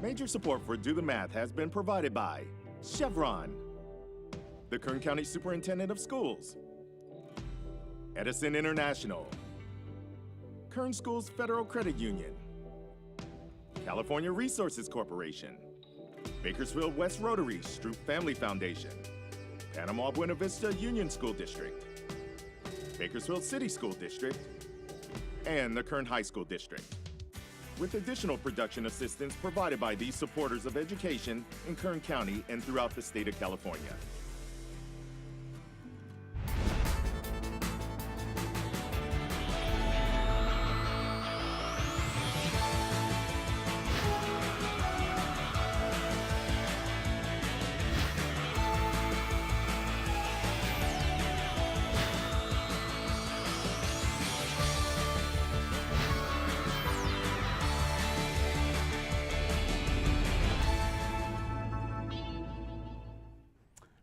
Major support for Do the Math has been provided by Chevron, the Kern County Superintendent of Schools, Edison International, Kern Schools Federal Credit Union, California Resources Corporation, Bakersfield West Rotary Stroop Family Foundation, Panama Buena Vista Union School District, Bakersfield City School District, and the Kern High School District, with additional production assistance provided by these supporters of education in Kern County and throughout the state of California.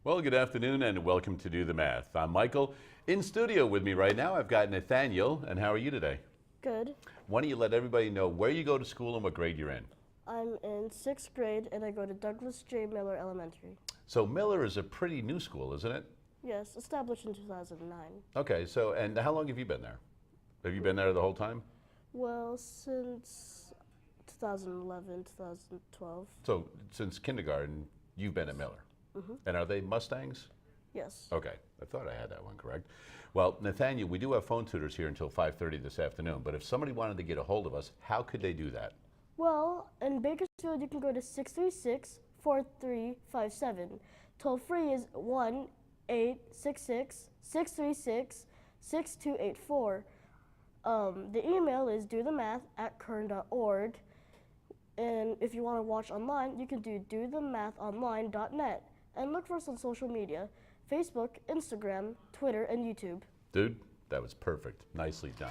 Well, good afternoon and welcome to Do the Math. I'm Michael. In studio with me right now, I've got Nathaniel. And how are you today? Good. Why don't you let everybody know where you go to school and what grade you're in? I'm in 6th grade and I go to Douglas J. Miller Elementary. So Miller is a pretty new school, isn't it? Yes, established in 2009. Okay, so and how long have you been there? Have you been there the whole time? Well, since 2011, 2012. So since kindergarten, you've been at Miller. Mm-hmm. And are they Mustangs? Yes. Okay, I thought I had that one correct. Well, Nathaniel, we do have phone tutors here until 5:30 this afternoon, but if somebody wanted to get a hold of us, how could they do that? Well, in Bakersfield, you can go to 636-4357. Toll free is 1-866-636-6284. The email is dothemath@kern.org. And if you want to watch online, you can do dothemathonline.net. And look for us on social media, Facebook, Instagram, Twitter, and YouTube. Dude, that was perfect. Nicely done.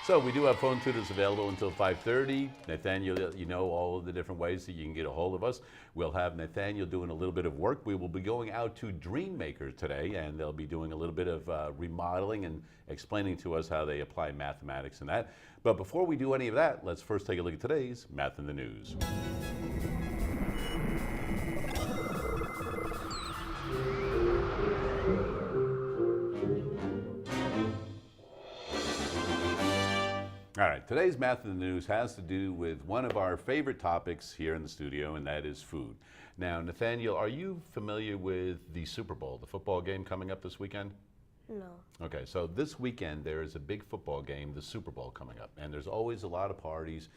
So we do have phone tutors available until 5:30. Nathaniel, you know all of the different ways that you can get a hold of us. We'll have Nathaniel doing a little bit of work. We will be going out to Dreammaker today, and they'll be doing a little bit of remodeling and explaining to us how they apply mathematics and that. But before we do any of that, let's first take a look at today's Math in the News. All right, today's Math in the News has to do with one of our favorite topics here in the studio, and that is food. Now, Nathaniel, are you familiar with the Super Bowl, the football game coming up this weekend? No. Okay, so this weekend there is a big football game, the Super Bowl, coming up, and there's always a lot of parties.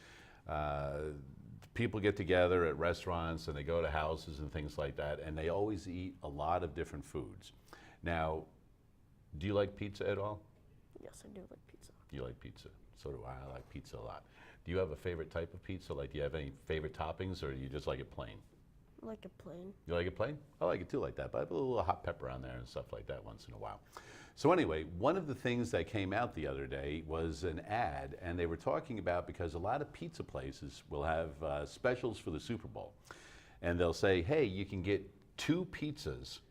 People get together at restaurants and they go to houses and things like that, and they always eat a lot of different foods. Now, do you like pizza at all? Yes, I do like pizza. You like pizza? So do I. I like pizza a lot. Do you have a favorite type of pizza? Like, do you have any favorite toppings, or do you just like it plain? I like it plain. You like it plain? I like it too like that, but I put a little hot pepper on there and stuff like that once in a while. So anyway, one of the things that came out the other day was an ad, and they were talking about, because a lot of pizza places will have specials for the Super Bowl. And they'll say, hey, you can get 2 pizzas,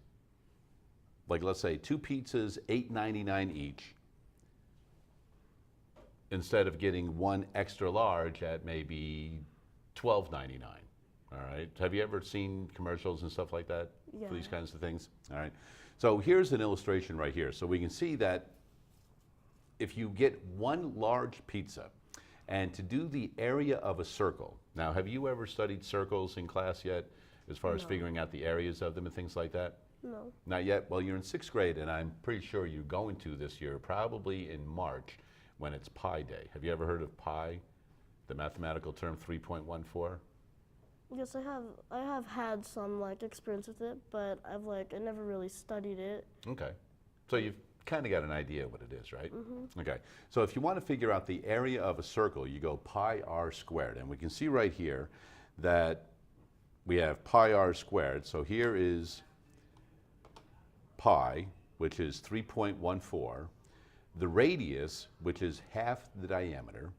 like let's say 2 pizzas, $8.99 each, instead of getting 1 extra large at maybe $12.99. All right. Have you ever seen commercials and stuff like that for these kinds of things? All right. So here's an illustration right here. So we can see that if you get 1 large pizza, and to do the area of a circle. Now, have you ever studied circles in class yet, as far as figuring out the areas of them and things like that? No. Not yet? Well, you're in 6th grade, and I'm pretty sure you're going to this year, probably in March, when it's Pi Day. Have you ever heard of pi, the mathematical term 3.14? Yes, I have had some experience with it, but I never really studied it. Okay. So you've kind of got an idea what it is, right? Mm-hmm. Okay. So if you want to figure out the area of a circle, you go pi r squared. And we can see right here that we have pi r squared. So here is pi, which is 3.14. The radius, which is half the diameter,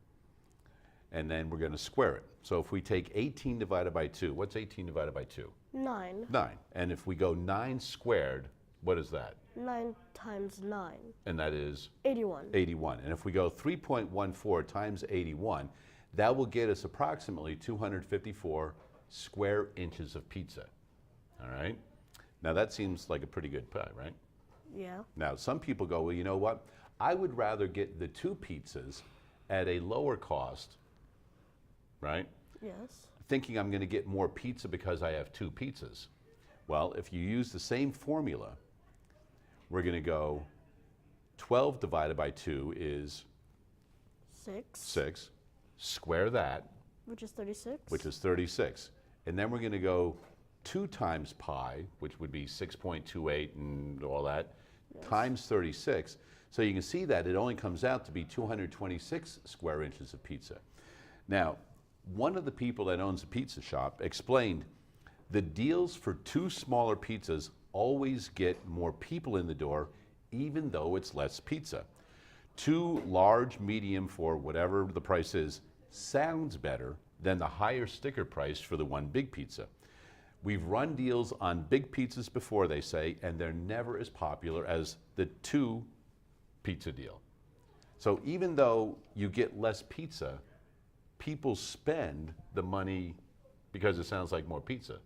and then we're going to square it. So if we take 18 divided by 2, what's 18 divided by 2? 9. 9. And if we go 9 squared, what is that? 9 times 9. And that is? 81. 81. And if we go 3.14 times 81, that will get us approximately 254 square inches of pizza. All right? Now that seems like a pretty good pie, right? Yeah. Now some people go, well, you know what? I would rather get the 2 pizzas at a lower cost, right? Yes. Thinking I'm going to get more pizza because I have 2 pizzas. Well, if you use the same formula, we're going to go 12 divided by 2 is 6. Square that, Which is 36. which is 36. And then we're going to go 2 times pi, which would be 6.28 and all that, times 36. So you can see that it only comes out to be 226 square inches of pizza. Now, one of the people that owns a pizza shop explained the deals for 2 smaller pizzas always get more people in the door, even though it's less pizza. 2 large, medium for whatever the price is, sounds better than the higher sticker price for the 1 big pizza. We've run deals on big pizzas before, they say, and they're never as popular as the 2 pizza deal. So even though you get less pizza, people spend the money because it sounds like more pizza.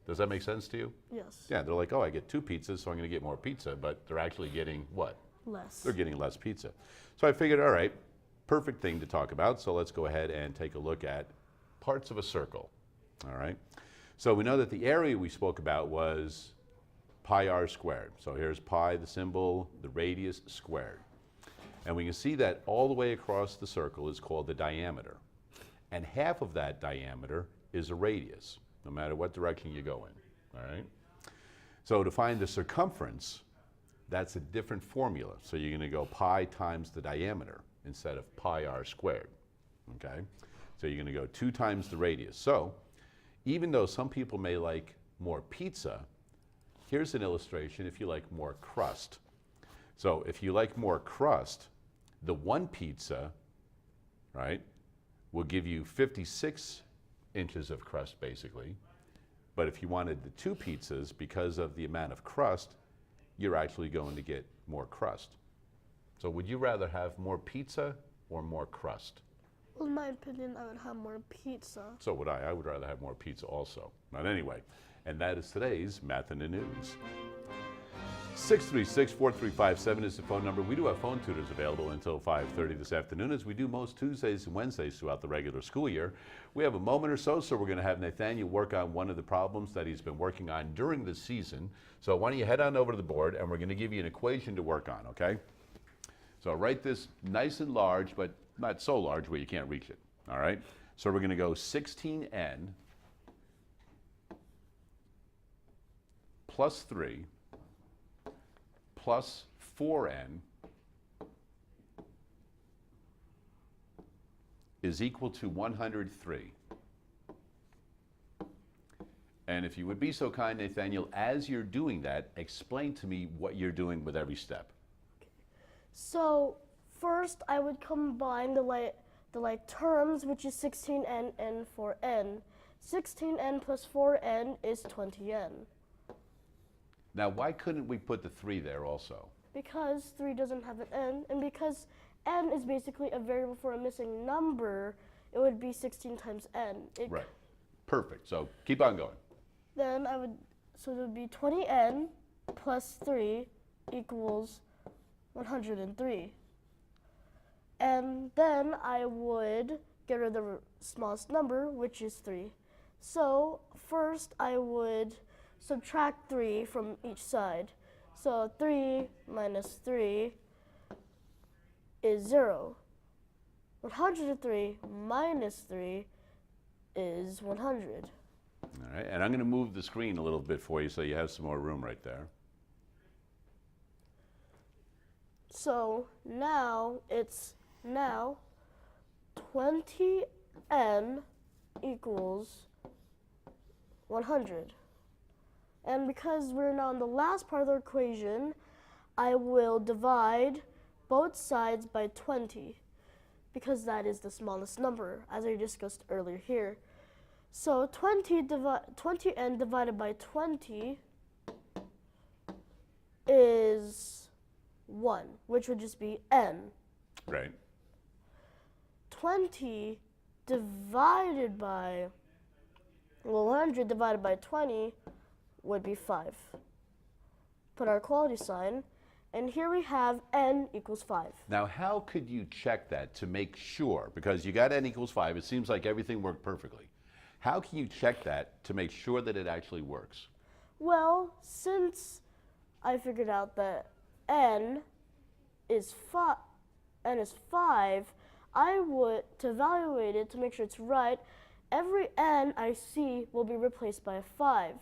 Does that make sense to you? Yes. Yeah, they're like, oh, I get 2 pizzas, so I'm going to get more pizza, but they're actually getting what? Less. They're getting less pizza. So I figured, all right, perfect thing to talk about, so let's go ahead and take a look at parts of a circle, all right? So we know that the area we spoke about was pi r squared. So here's pi, the symbol, the radius squared. And we can see that all the way across the circle is called the diameter. And half of that diameter is a radius, no matter what direction you go in, all right? So to find the circumference, that's a different formula. So you're going to go pi times the diameter instead of pi r squared, okay? So you're going to go 2 times the radius. So even though some people may like more pizza, here's an illustration if you like more crust. So if you like more crust, the 1 pizza, right, will give you 56 inches of crust basically. But if you wanted the 2 pizzas, because of the amount of crust, you're actually going to get more crust. So would you rather have more pizza or more crust? Well, in my opinion, I would have more pizza. So would I. I would rather have more pizza also. But anyway, and that is today's Math in the News. 636-4357 is the phone number. We do have phone tutors available until 5:30 this afternoon, as we do most Tuesdays and Wednesdays throughout the regular school year. We have a moment or so we're going to have Nathaniel work on one of the problems that he's been working on during the season. So why don't you head on over to the board, and we're going to give you an equation to work on, okay? So write this nice and large, but not so large where you can't reach it, all right? So we're going to go 16n plus 3 plus 4n is equal to 103. And if you would be so kind, Nathaniel, as you're doing that, explain to me what you're doing with every step. So first, I would combine the like terms, which is 16n and 4n. 16n plus 4n is 20n. Now, why couldn't we put the 3 there also? Because 3 doesn't have an n, and because n is basically a variable for a missing number, it would be 16 times n. Right. Perfect. So keep on going. Then so it would be 20n plus 3 equals 103. And then I would get rid of the smallest number, which is 3. So first I would subtract 3 from each side. So 3 minus 3 is 0. 103 minus 3 is 100. All right, and I'm going to move the screen a little bit for you so you have some more room right there. So now it's 20n equals 100. And because we're now in the last part of the equation, I will divide both sides by 20, because that is the smallest number, as I discussed earlier here. So 20n divided by 20 is 1, which would just be n. Right. 20 divided by Well, 100 divided by 20 would be 5. Put our equality sign, and here we have n equals 5. Now, how could you check that to make sure? Because you got n equals 5, it seems like everything worked perfectly. How can you check that to make sure that it actually works? Well, since I figured out that n is 5, I would, to evaluate it, to make sure it's right, every n I see will be replaced by a 5.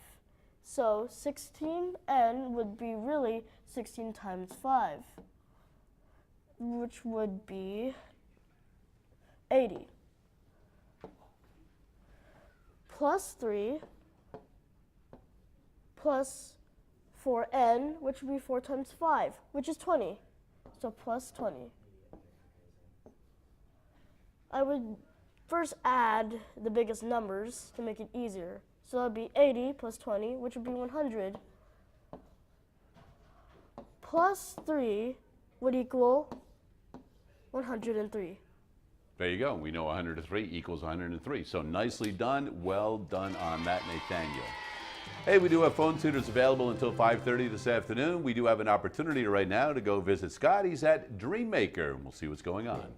So 16n would be really 16 times 5, which would be 80. Plus 3 plus 4n, which would be 4 times 5, which is 20. So plus 20. I would first add the biggest numbers to make it easier. So that would be 80 plus 20, which would be 100. Plus 3 would equal 103. There you go. We know 103 equals 103. So nicely done. Well done on that, Nathaniel. Hey, we do have phone tutors available until 5:30 this afternoon. We do have an opportunity right now to go visit Scott. He's at Dreammaker. We'll see what's going on.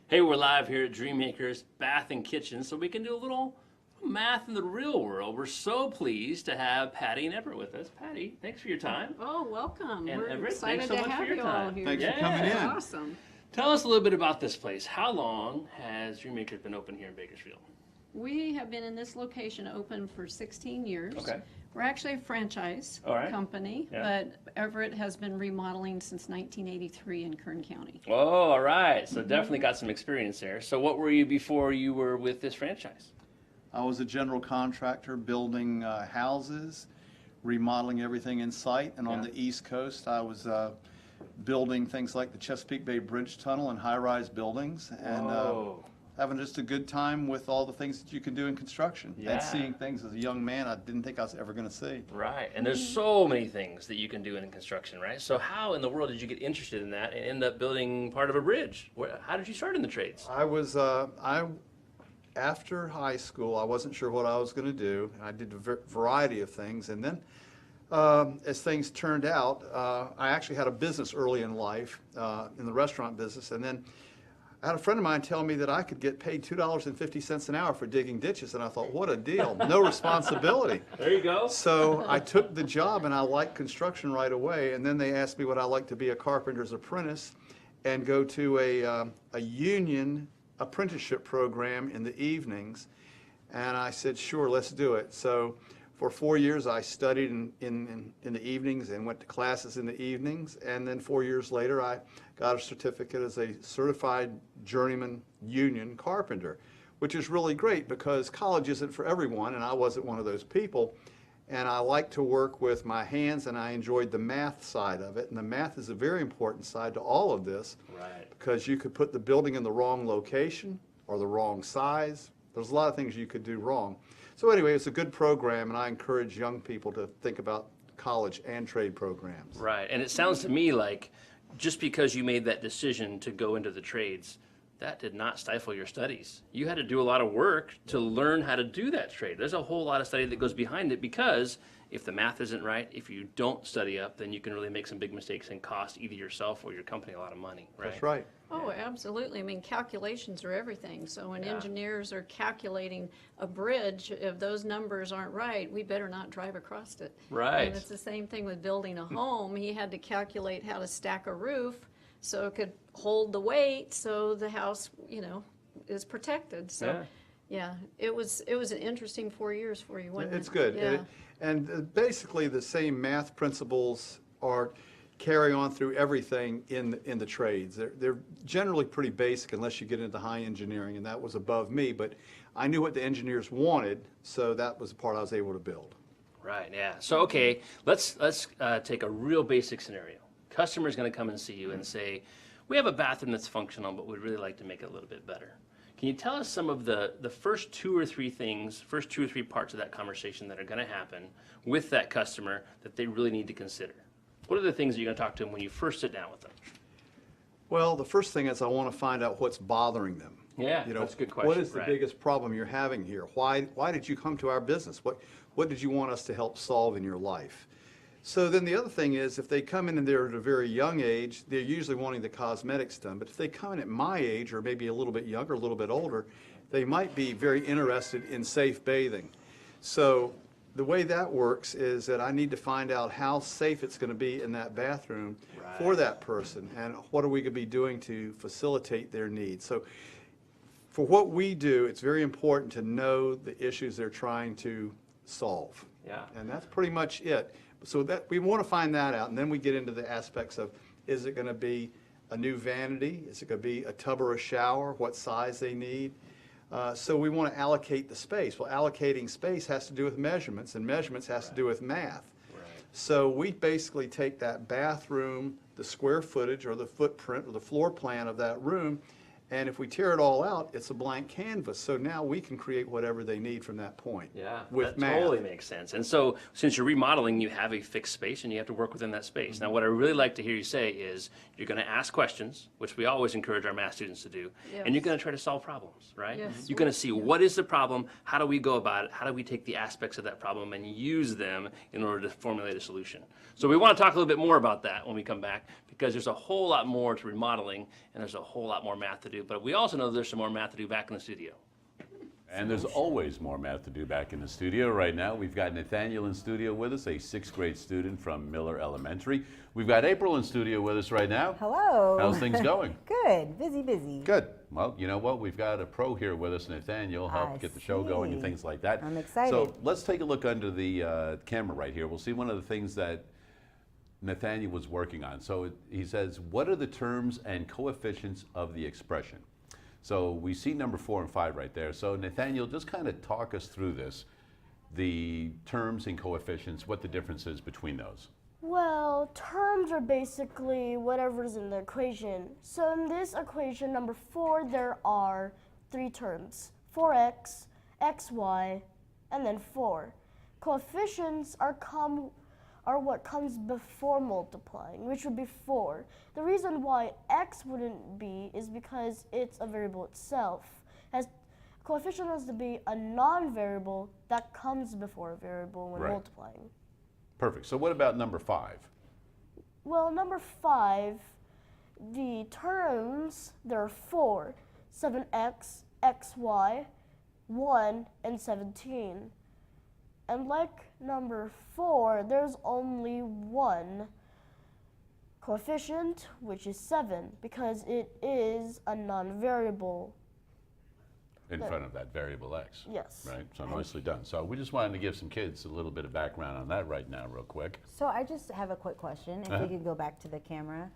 Hey, we're live here at Dreammaker's Bath and Kitchen, so we can do a little math in the real world. We're so pleased to have Patty and Everett with us. Patty, thanks for your time. Oh, welcome. And We're Everett, excited thanks so to much for have your you all time. here. Thanks for coming in. Awesome. Tell us a little bit about this place. How long has Dreammaker's been open here in Bakersfield? We have been in this location open for 16 years. Okay. We're actually a franchise All right. company, Yeah. but Everett has been remodeling since 1983 in Kern County. Oh, all right. So definitely got some experience there. So what were you before you were with this franchise? I was a general contractor building houses, remodeling everything in sight, and on Yeah. the East Coast I was building things like the Chesapeake Bay Bridge Tunnel and high-rise buildings, and Whoa. having just a good time with all the things that you can do in construction. Yeah. And seeing things as a young man I didn't think I was ever going to see. Right. And there's so many things that you can do in construction, right? So how in the world did you get interested in that and end up building part of a bridge? How did you start in the trades? After high school, I wasn't sure what I was going to do. I did a variety of things, and then as things turned out, I actually had a business early in life, in the restaurant business, and then I had a friend of mine tell me that I could get paid $2.50 an hour for digging ditches, and I thought, what a deal, no responsibility. There you go. So I took the job, and I liked construction right away, and then they asked me would I like to be a carpenter's apprentice and go to a union apprenticeship program in the evenings, and I said, sure, let's do it. So for 4 years I studied in the evenings and went to classes in the evenings, and then 4 years later I got a certificate as a certified journeyman union carpenter, which is really great because college isn't for everyone, and I wasn't one of those people. And I like to work with my hands, and I enjoyed the math side of it. And the math is a very important side to all of this. Right. Because you could put the building in the wrong location or the wrong size. There's a lot of things you could do wrong. So anyway, it's a good program, and I encourage young people to think about college and trade programs. Right. And it sounds to me like just because you made that decision to go into the trades, that did not stifle your studies. You had to do a lot of work to learn how to do that trade. There's a whole lot of study that goes behind it because if the math isn't right, if you don't study up, then you can really make some big mistakes and cost either yourself or your company a lot of money, right? That's right. Oh, absolutely. I mean, calculations are everything. So when Yeah. engineers are calculating a bridge, if those numbers aren't right, we better not drive across it. Right. And it's the same thing with building a home. He had to calculate how to stack a roof so it could hold the weight so the house, is protected. So, yeah, it was an interesting 4 years for you, wasn't it? It's good. Yeah. And basically the same math principles are carry on through everything in the trades. They're generally pretty basic unless you get into high engineering, and that was above me, but I knew what the engineers wanted, so that was the part I was able to build. Right, yeah. So, okay, let's take a real basic scenario. Customer's going to come and see you and say, We have a bathroom that's functional, but we'd really like to make it a little bit better. Can you tell us some of the first 2 or 3 things, first 2 or 3 parts of that conversation that are going to happen with that customer that they really need to consider? What are the things that you're going to talk to them when you first sit down with them? Well, the first thing is I want to find out what's bothering them. Yeah, that's a good question. What is the right. biggest problem you're having here? Why did you come to our business? What did you want us to help solve in your life? So then the other thing is, if they come in and they're at a very young age, they're usually wanting the cosmetics done. But if they come in at my age, or maybe a little bit younger, a little bit older, they might be very interested in safe bathing. So the way that works is that I need to find out how safe it's going to be in that bathroom for that person, and what are we going to be doing to facilitate their needs. So for what we do, it's very important to know the issues they're trying to solve. Yeah. And that's pretty much it. So that we want to find that out, and then we get into the aspects of, is it going to be a new vanity? Is it going to be a tub or a shower? What size they need? So we want to allocate the space. Well, allocating space has to do with measurements, and measurements has to do with math. So we basically take that bathroom, the square footage or the footprint or the floor plan of that room, and if we tear it all out, it's a blank canvas. So now we can create whatever they need from that point. Yeah, with that math. totally makes sense. And so since you're remodeling, you have a fixed space and you have to work within that space. Now, what I really like to hear you say is you're going to ask questions, which we always encourage our math students to do, and you're going to try to solve problems, right? Yes. You're going to see what is the problem, how do we go about it, how do we take the aspects of that problem and use them in order to formulate a solution. So we want to talk a little bit more about that when we come back, because there's a whole lot more to remodeling and there's a whole lot more math to do. But we also know there's some more math to do back in the studio. And there's always more math to do back in the studio. Right now, we've got Nathaniel in studio with us, a 6th grade student from Miller Elementary. We've got April in studio with us right now. Hello. How's things going? Good. Busy. Good. Well, you know what? We've got a pro here with us, Nathaniel, help I get the show going and see. things like that. I'm excited. So let's take a look under the camera right here. We'll see one of the things that Nathaniel was working on. So he says, what are the terms and coefficients of the expression? So we see number 4 and 5 right there. So Nathaniel, just kind of talk us through this, the terms and coefficients, what the difference is between those. Well, terms are basically whatever's in the equation. So in this equation, number 4, there are 3 terms: 4x, xy, and then 4. Coefficients are what comes before multiplying, which would be 4. The reason why x wouldn't be is because it's a variable itself. Coefficient has to be a non-variable that comes before a variable when Right. multiplying. Perfect. So what about number 5? Well, number 5, the terms, there are 4: 7x, xy, 1, and 17. And like number 4, there's only one coefficient, which is 7, because it is a non-variable. In front of that variable x. Yes. Right, so nicely done. So we just wanted to give some kids a little bit of background on that right now real quick. So I just have a quick question. If we could go back to the camera.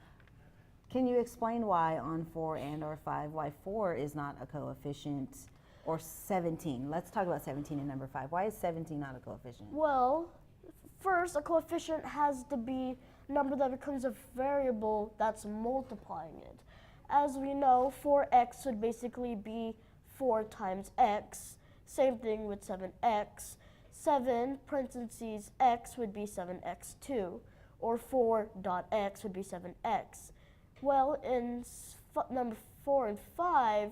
Can you explain why on 4 and or 5, why 4 is not a coefficient, or 17? Let's talk about 17 and number 5. Why is 17 not a coefficient? Well, first, a coefficient has to be a number that becomes a variable that's multiplying it. As we know, 4x would basically be 4 times x. Same thing with 7x. 7 parentheses x would be 7x2, or 4.x would be 7x. Well, in number 4 and 5,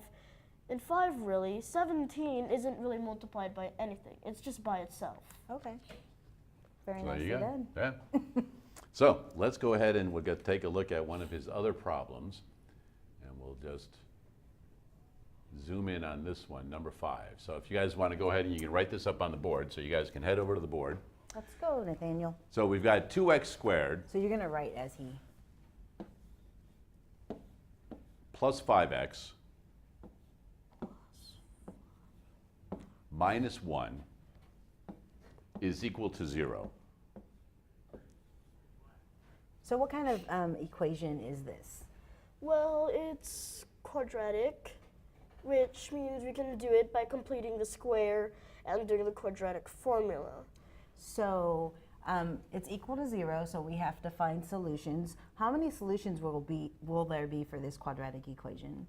in 5 really, 17 isn't really multiplied by anything. It's just by itself. Okay. Very So there nicely you go. done. Yeah. So let's go ahead and we'll take a look at one of his other problems, and we'll just zoom in on this one, number 5. So if you guys want to go ahead and you can write this up on the board, so you guys can head over to the board. Let's go, Nathaniel. So we've got 2x squared So you're going to write as he. plus 5x minus 1 is equal to 0. So what kind of equation is this? Well, it's quadratic, which means we can do it by completing the square and doing the quadratic formula. So It's equal to 0, so we have to find solutions. How many solutions will there be for this quadratic equation?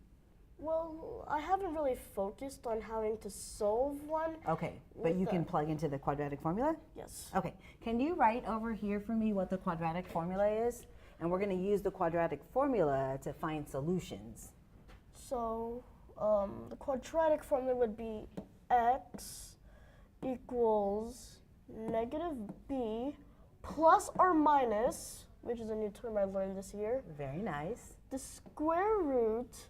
Well, I haven't really focused on having to solve one. Okay, but you can plug into the quadratic formula? Yes. Okay, can you write over here for me what the quadratic formula is? And we're going to use the quadratic formula to find solutions. So the quadratic formula would be x equals negative b plus or minus, which is a new term I learned this year, Very nice. the square root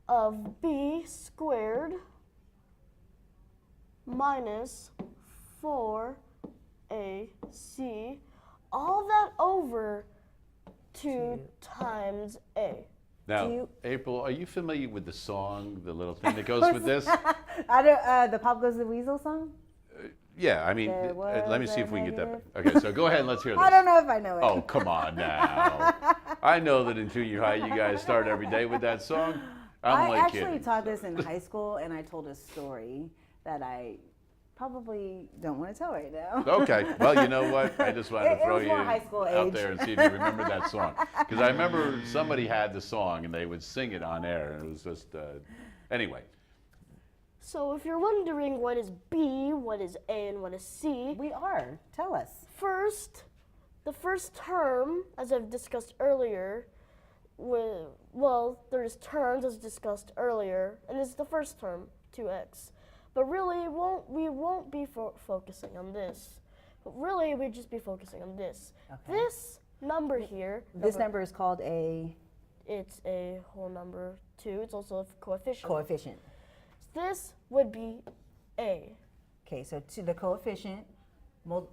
of b squared minus 4ac, all that over 2 times a. Now, April, are you familiar with the song, the little thing that goes with this? I don't, the Pop Goes the Weasel song? Yeah, I mean, There let me was see a if we can get that. negative. Okay, so go ahead and let's hear this. I don't know if I know it. Oh, come on now. I know that in junior high you guys start every day with that song. I'm I only actually kidding. taught this in high school, and I told a story that I probably don't want to tell right now. Okay, well, you know what? I just wanted It to throw was you more high school out age. there and see if you remember that song. Because I remember somebody had the song and they would sing it on air, and it was just, anyway. So if you're wondering what is b, what is a, and what is c, We are. Tell us. first, the first term, as I've discussed earlier, there's terms as discussed earlier, and this is the first term, 2x. But really, we won't be focusing on this. But really, we'd just be focusing on this. Okay. This number here, This number is called a it's a whole number 2. It's also a coefficient. coefficient. This would be a. Okay, so to the coefficient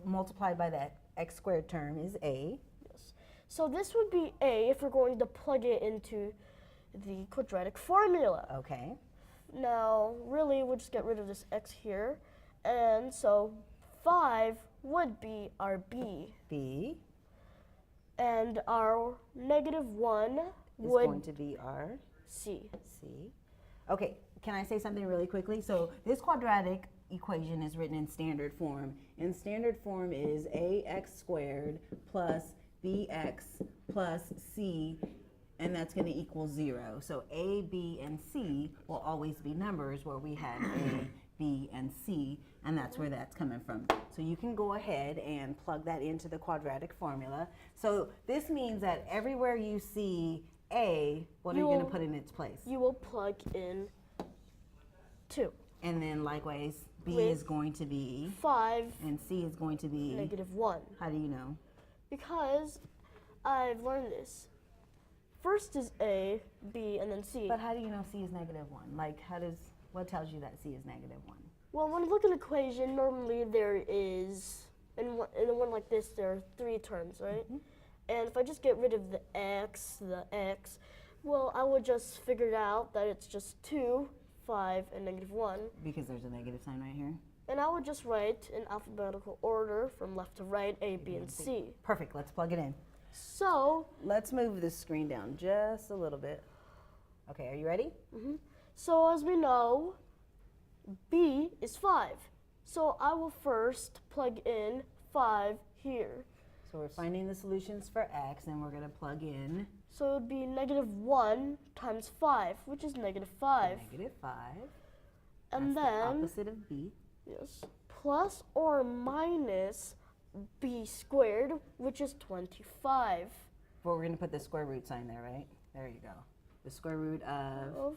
multiplied by that x squared term is a. Yes. So this would be a if we're going to plug it into the quadratic formula. Okay. Now, really, we'll just get rid of this x here. And so 5 would be our b. B And our negative 1 is would going to be our c. C. Okay, can I say something really quickly? So this quadratic equation is written in standard form. And standard form is ax squared plus bx plus c, and that's going to equal 0. So a, b, and c will always be numbers where we had a, b, and c, and that's where that's coming from. So you can go ahead and plug that into the quadratic formula. So this means that everywhere you see a, what are you going to put in its place? You will plug in 2. And then likewise, B With is going to be, 5, and C is going to be, negative 1. how do you know? Because I've learned this. First is A, B, and then C. But how do you know C is negative 1? Like, what tells you that C is negative 1? Well, when you look at an equation, normally there is, in a one like this, there are 3 terms, right? Mm-hmm. And if I just get rid of the x, well, I would just figure out that it's just 2, 5, and negative 1. Because there's a negative sign right here. And I would just write in alphabetical order from left to right, A, B, and C. Perfect, let's plug it in. So, Let's move this screen down just a little bit. Okay, are you ready? so as we know, B is 5. So I will first plug in 5 here. So we're finding the solutions for x, and we're going to plug in So it would be negative 1 times 5, which is negative 5. negative 5. And That's the then, opposite of b. yes, plus or minus b squared, which is 25 But we're going to put the square root sign there, right? There you go. The square root of, of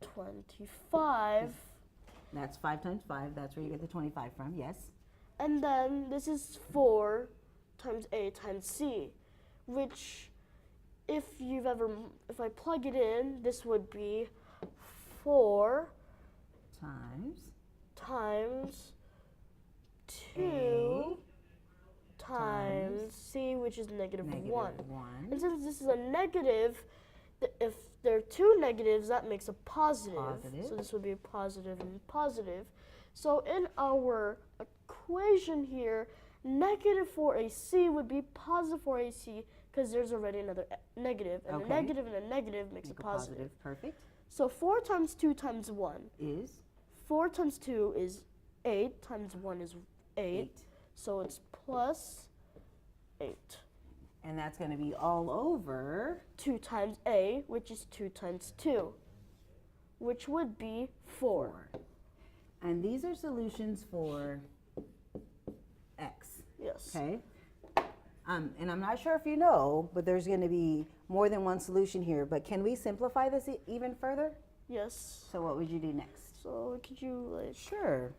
25. that's 5 times 5. That's where you get the 25 from, yes. And then this is 4 times A times C, which if I plug it in, this would be 4 times 2 A times C, which is negative 1. negative 1. And since this is a negative, if there are 2 negatives, that makes a positive. Positive. So this would be a positive and positive. So in our equation here, negative 4AC would be positive 4AC because there's already another negative. And a Okay. negative and a negative makes Make a positive. Perfect. So 4 times 2 times 1. Is 4 times 2 is 8 times 1 is 8. 8. So it's plus 8. And that's going to be all over 2 times a, which is 2 times 2, which would be 4. And these are solutions for x. Yes. Okay. And I'm not sure if you know, but there's going to be more than one solution here. But can we simplify this even further? Yes. So what would you do next? So could you like? Sure.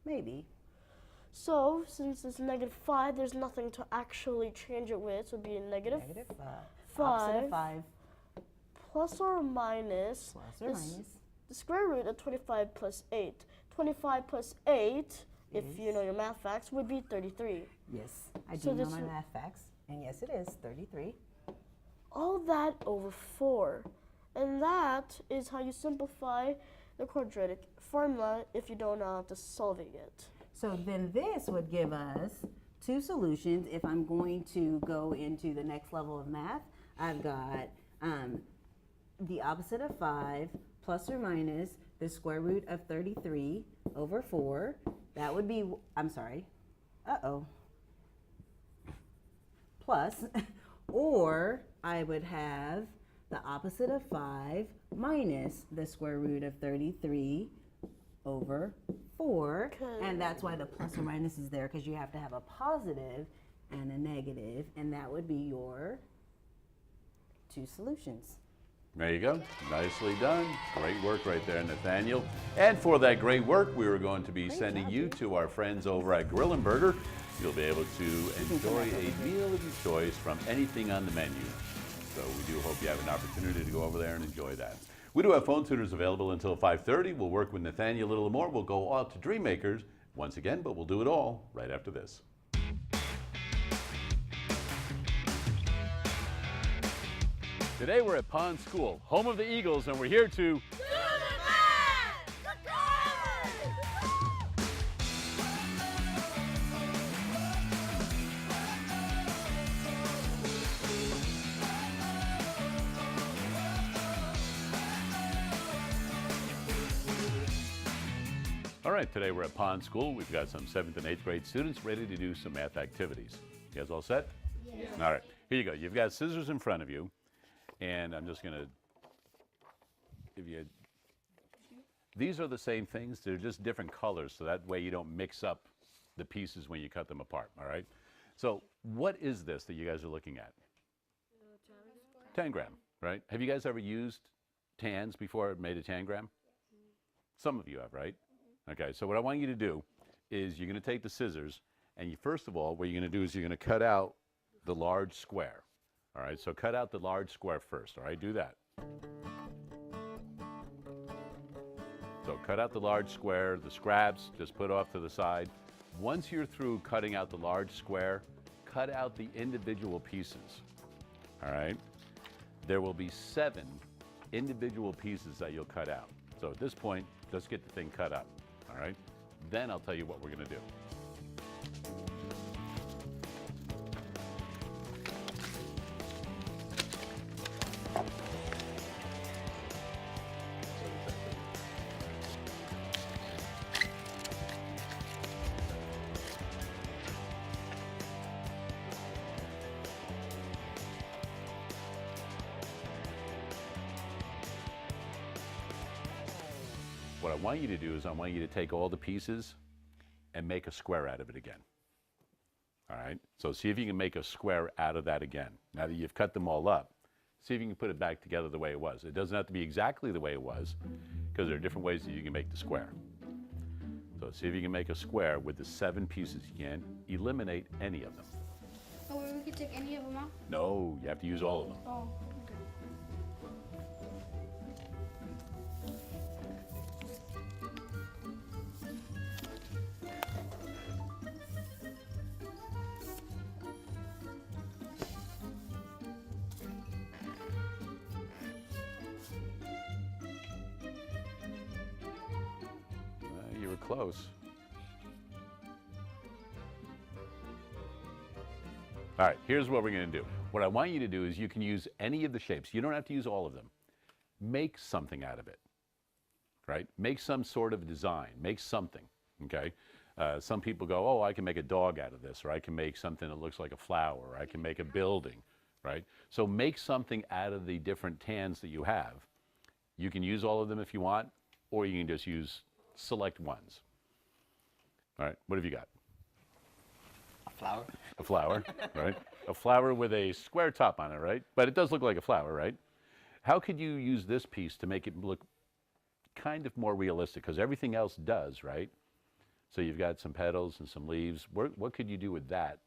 Maybe. So since it's -5, there's nothing to actually change it with. So it'd be a Negative 5. 5 Opposite of 5. plus or minus Plus or this- minus. the square root of 25 plus 8. 25 plus 8, if you know your math facts, would be 33. Yes, I So do know this my is- math facts. And yes, it is 33. All that over 4. And that is how you simplify the quadratic formula if you don't know how to solving it. So then this would give us 2 solutions. If I'm going to go into the next level of math, I've got the opposite of 5 plus or minus the square root of 33 over 4. That would be, I'm sorry, plus, or I would have the opposite of 5 minus the square root of 33 over 4. And that's why the plus or minus is there, because you have to have a positive and a negative, and that would be your 2 solutions. There you go. Nicely done. Great work right there, Nathaniel. And for that great work, we are going to be sending you to our friends over at Grill & Burger. You'll be able to enjoy a meal of your choice from anything on the menu. So we do hope you have an opportunity to go over there and enjoy that. We do have phone tutors available until 5:30. We'll work with Nathaniel a little more. We'll go out to Dreammakers once again, but we'll do it all right after this. Today we're at Pond School, home of the Eagles, and we're here to All right, today we're at Pond School. We've got some 7th and 8th grade students ready to do some math activities. You guys all set? Yes. All right, here you go. You've got scissors in front of you, and I'm just going to give you, these are the same things. They're just different colors, so that way you don't mix up the pieces when you cut them apart, all right? So what is this that you guys are looking at? Tangram, right? Have you guys ever used tans before, made a tangram? Some of you have, right? Okay, so what I want you to do is you're going to take the scissors, and you, first of all, what you're going to do is you're going to cut out the large square. All right, so cut out the large square first. All right, do that. So cut out the large square, the scraps, just put off to the side. Once you're through cutting out the large square, cut out the individual pieces. All right, there will be 7 individual pieces that you'll cut out. So at this point, just get the thing cut up. All right, then I'll tell you what we're going to do. What I want you to do is I want you to take all the pieces and make a square out of it again. All right, so see if you can make a square out of that again. Now that you've cut them all up, see if you can put it back together the way it was. It doesn't have to be exactly the way it was, because there are different ways that you can make the square. So see if you can make a square with the 7 pieces you can. Eliminate any of them. Oh, we could take any of them out? No, you have to use all of them. Oh, You were close. All right, here's what we're going to do. What I want you to do is you can use any of the shapes. You don't have to use all of them. Make something out of it, right? Make some sort of design. Make something. okay? Some people go, oh, I can make a dog out of this, or I can make something that looks like a flower, or I can make a building, right? So make something out of the different tans that you have. You can use all of them if you want, or you can just use select ones. All right, what have you got? A flower. A flower, right? A flower with a square top on it, right? But it does look like a flower, right? How could you use this piece to make it look kind of more realistic? Because everything else does, right? So you've got some petals and some leaves. What could you do with that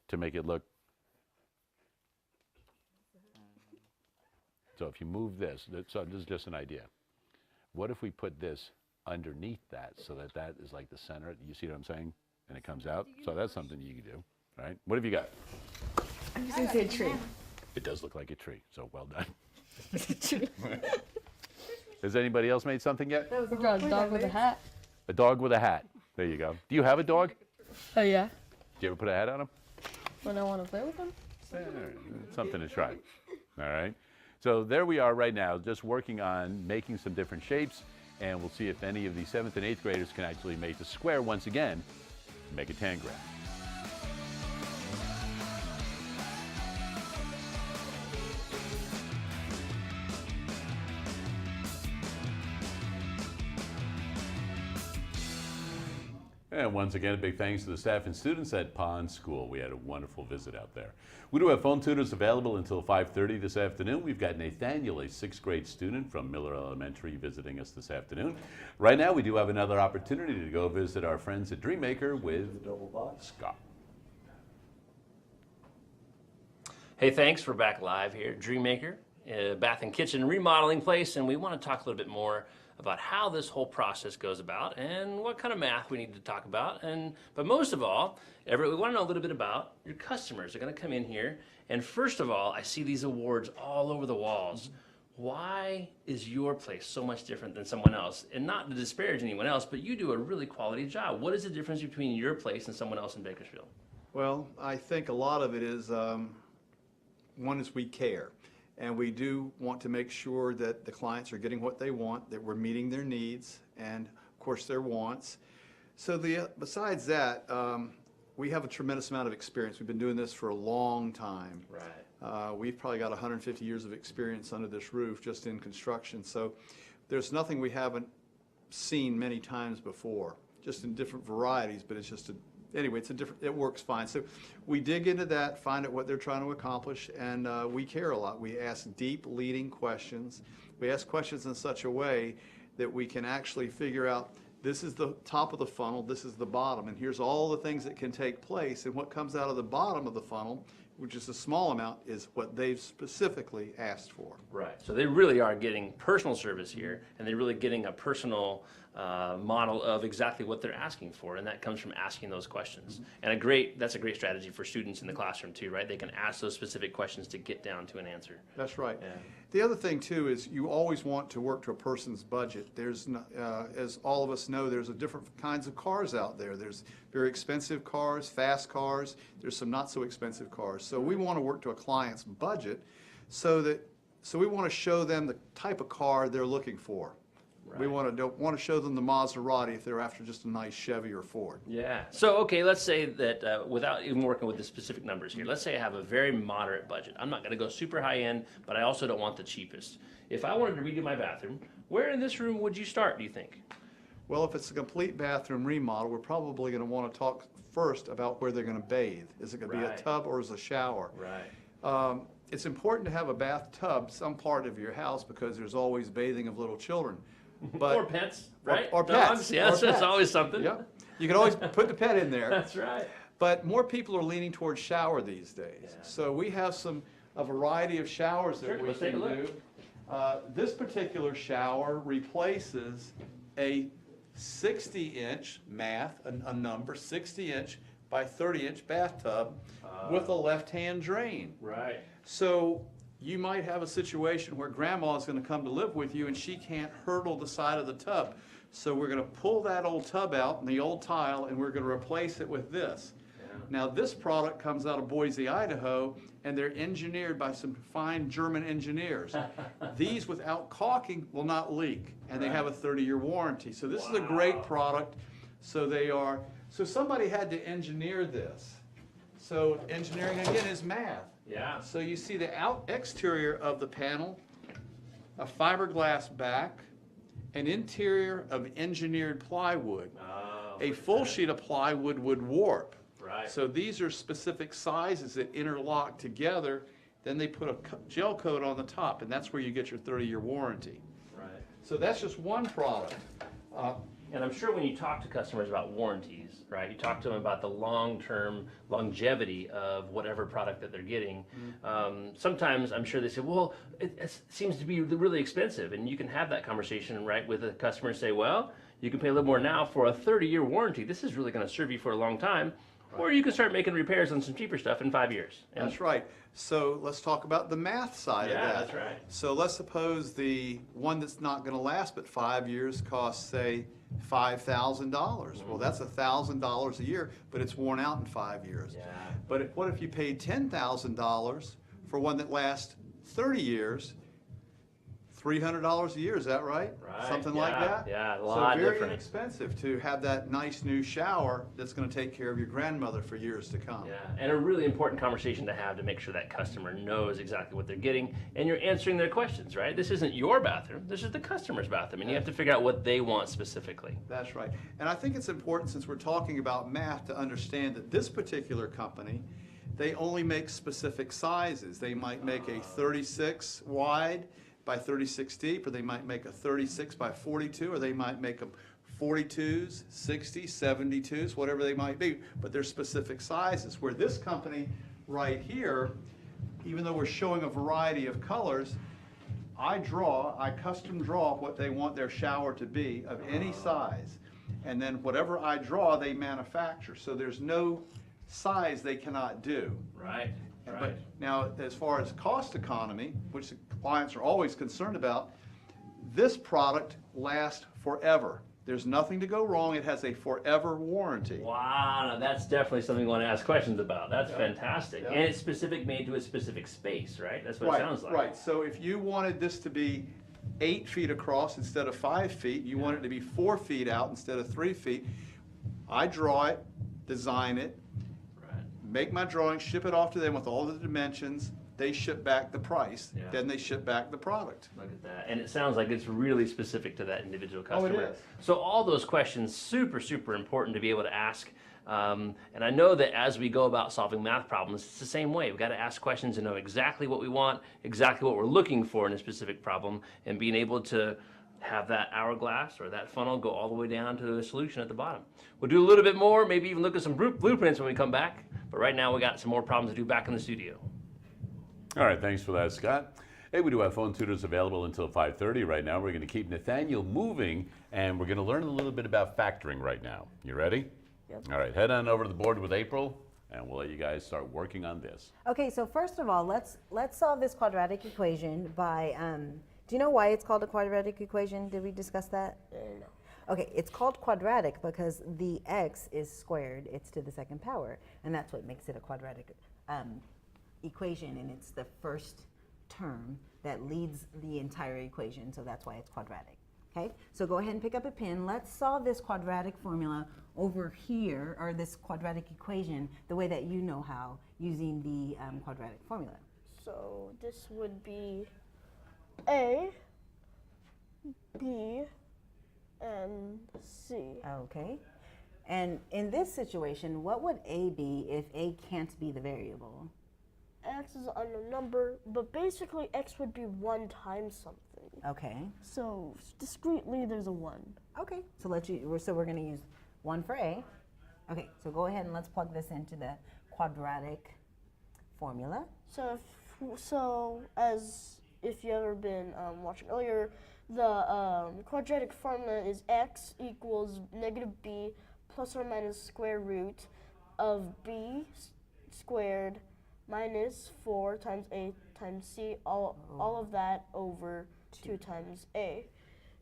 to make it look? So if you move this, so this is just an idea. What if we put this underneath that so that that is like the center? You see what I'm saying? And it comes out. So that's something you can do, right? What have you got? I'm just gonna say a tree. It does look like a tree, so well done. Has anybody else made something yet? We draw a dog with a hat. A dog with a hat. There you go. Do you have a dog? Oh yeah. Do you ever put a hat on him? When I want to play with him. Something to try. All right. So there we are right now, just working on making some different shapes, and we'll see if any of the 7th and 8th graders can actually make the square once again, make a tangram. And once again, a big thanks to the staff and students at Pond School. We had a wonderful visit out there. We do have phone tutors available until 5:30 this afternoon. We've got Nathaniel, a 6th grade student from Miller Elementary, visiting us this afternoon. Right now, we do have another opportunity to go visit our friends at Dreammaker with Scott. Hey, thanks. We're back live here at Dreammaker, Bath and Kitchen remodeling place, and we want to talk a little bit more about how this whole process goes about and what kind of math we need to talk about. But most of all, we want to know a little bit about your customers. They're going to come in here, and first of all, I see these awards all over the walls. Why is your place so much different than someone else? And not to disparage anyone else, but you do a really quality job. What is the difference between your place and someone else in Bakersfield? Well, I think a lot of it is, one is we care. And we do want to make sure that the clients are getting what they want, that we're meeting their needs and, of course, their wants. So besides that, we have a tremendous amount of experience. We've been doing this for a long time. Right. We've probably got 150 years of experience under this roof just in construction. So there's nothing we haven't seen many times before, just in different varieties, but it's just anyway, it works fine. So we dig into that, find out what they're trying to accomplish, and we care a lot. We ask deep, leading questions. We ask questions in such a way that we can actually figure out, this is the top of the funnel, this is the bottom, and here's all the things that can take place, and what comes out of the bottom of the funnel, which is a small amount, is what they've specifically asked for. Right. So they really are getting personal service here, and they're really getting a personal model of exactly what they're asking for, and that comes from asking those questions. And that's a great strategy for students in the classroom too, right? They can ask those specific questions to get down to an answer. That's right. Yeah. The other thing too is you always want to work to a person's budget. There's, as all of us know, there's different kinds of cars out there. There's very expensive cars, fast cars. There's some not so expensive cars. So we want to work to a client's budget, so we want to show them the type of car they're looking for. Right. We don't want to show them the Maserati if they're after just a nice Chevy or Ford. Yeah. So, okay, let's say that without even working with the specific numbers here, let's say I have a very moderate budget. I'm not going to go super high end, but I also don't want the cheapest. If I wanted to redo my bathroom, where in this room would you start, do you think? Well, if it's a complete bathroom remodel, we're probably going to want to talk first about where they're going to bathe. Is it going to be a tub or is it a shower? Right. It's important to have a bathtub some part of your house because there's always bathing of little children. But, or pets, right? Or Dogs, pets. yes, Or that's pets. always something. Yep. You can always put the pet in there. That's right. But more people are leaning towards shower these days. Yeah. So we have a variety of showers that we can do. This particular shower replaces a 60-inch a number, 60-inch by 30-inch bathtub with a left-hand drain. Right. So you might have a situation where grandma is going to come to live with you and she can't hurdle the side of the tub. So we're going to pull that old tub out and the old tile and we're going to replace it with this. Yeah. Now this product comes out of Boise, Idaho, and they're engineered by some fine German engineers. These without caulking will not leak, and they have a 30-year warranty. So this is a great product. So they are, so somebody had to engineer this. So engineering again is math. Yeah. So you see the exterior of the panel, a fiberglass back, an interior of engineered plywood. Oh, A full sheet of plywood would warp. right. So these are specific sizes that interlock together. Then they put a gel coat on the top, and that's where you get your 30-year warranty. Right. So that's just one product. And I'm sure when you talk to customers about warranties, right, you talk to them about the long-term longevity of whatever product that they're getting. Sometimes I'm sure they say, well, it seems to be really expensive. And you can have that conversation, right, with a customer and say, well, you can pay a little more now for a 30-year warranty. This is really going to serve you for a long time. Or you can start making repairs on some cheaper stuff in 5 years. And That's right. So let's talk about the math side of that. Yeah, that's right. So let's suppose the one that's not going to last but 5 years costs, say, $5,000. Well, that's $1,000 a year, but it's worn out in 5 years. Yeah. But what if you paid $10,000 for one that lasts 30 years? $300 a year, is that right? Right, Something like yeah, that? yeah, a lot So very different. inexpensive to have that nice new shower that's going to take care of your grandmother for years to come. Yeah, and a really important conversation to have to make sure that customer knows exactly what they're getting and you're answering their questions, right? This isn't your bathroom, this is the customer's bathroom, and you have to figure out what they want specifically. That's right. And I think it's important, since we're talking about math, to understand that this particular company, they only make specific sizes. They might make a 36 wide by 36 deep, or they might make a 36 by 42, or they might make them 42s, 60s, 72s, whatever they might be, but they're specific sizes. Where this company right here, even though we're showing a variety of colors, I custom draw what they want their shower to be of any size. And then whatever I draw, they manufacture. So there's no size they cannot do. Right, right. But now, as far as cost economy, which the clients are always concerned about, this product lasts forever. There's nothing to go wrong. It has a forever warranty. Wow, now that's definitely something we want to ask questions about. That's fantastic. Yeah. And it's specific, made to a specific space, right? That's what Right, it sounds like. right. So if you wanted this to be 8 feet across instead of 5 feet, you want it to be 4 feet out instead of 3 feet, I draw it, design it, Right. make my drawing, ship it off to them with all the dimensions. They ship back the price, Yeah. then they ship back the product. Look at that. And it sounds like it's really specific to that individual Oh, it customer. is. So all those questions, super, super important to be able to ask. And I know that as we go about solving math problems, it's the same way. We've got to ask questions and know exactly what we want, exactly what we're looking for in a specific problem, and being able to have that hourglass or that funnel go all the way down to a solution at the bottom. We'll do a little bit more, maybe even look at some blueprints when we come back. But right now we got some more problems to do back in the studio. All right, thanks for that, Scott. Hey, we do have phone tutors available until 5:30 right now. We're going to keep Nathaniel moving, and we're going to learn a little bit about factoring right now. You ready? Yep. All right, head on over to the board with April, and we'll let you guys start working on this. Okay, so first of all, let's solve this quadratic equation by, do you know why it's called a quadratic equation? Did we discuss that? No. Okay, it's called quadratic because the x is squared, it's to the second power, and that's what makes it a quadratic equation, and it's the first term that leads the entire equation, so that's why it's quadratic. Okay, so go ahead and pick up a pen. Let's solve this quadratic formula over here, or this quadratic equation, the way that you know how, using the quadratic formula. So this would be A, B, and C. Okay, and in this situation, what would A be if A can't be the variable? X is an unknown number, but basically X would be 1 times something. Okay, So discretely, there's a 1. okay, so we're going to use 1 for A. Okay, so go ahead and let's plug this into the quadratic formula. So as if you've ever been watching earlier, the quadratic formula is X equals negative B plus or minus square root of B squared minus 4 times A times C, all of that over 2 times A.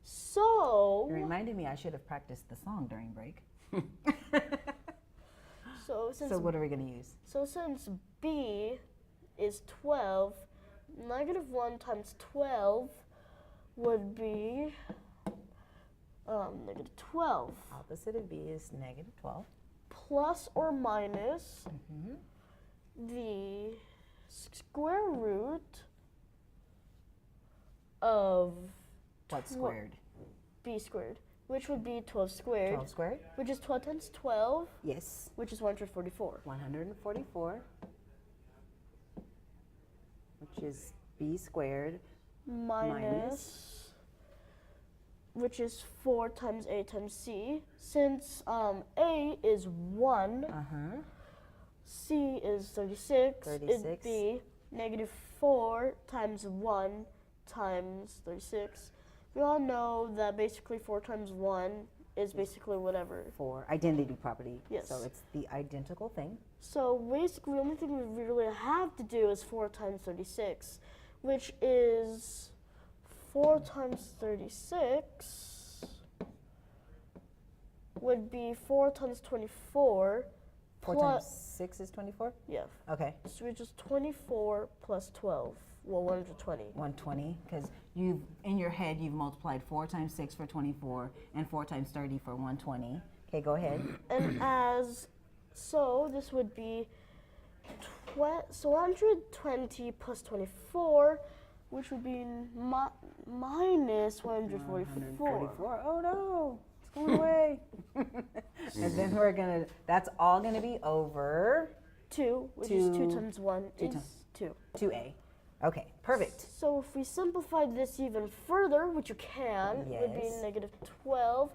So It reminded me I should have practiced the song during break. so What are we going to use? since B is 12, negative 1 times 12 would be Negative 12. Opposite of b is negative 12. Plus or minus the square root of What squared? b squared, which would be 12 squared, 12 squared? which is 12 times 12, Yes. which is 144. 144, which is b squared Minus, which is 4 times a times c. Since a is 1, c is 36, it'd 36. be negative 4 times 1 times 36. We all know that basically 4 times 1 is basically whatever. for identity property. Yes. So it's the identical thing. So basically the only thing we really have to do is 4 times 36, which is 4 times 36 would be 4 times 24. 4 times 6 is 24? Yeah, Okay. so which is 24 plus 12. Well, 120. 120, because you've, in your head, you've multiplied 4 times 6 for 24 and 4 times 30 for 120. Okay, go ahead. And so this would be, so 120 plus 24, which would be minus 144. 144. Oh no, it's going away. And then we're gonna, that's all gonna be over 2, which is 2 Two- times 1 two is times- 2. 2a. Okay, perfect. So if we simplify this even further, which you can, would be Yes. negative 12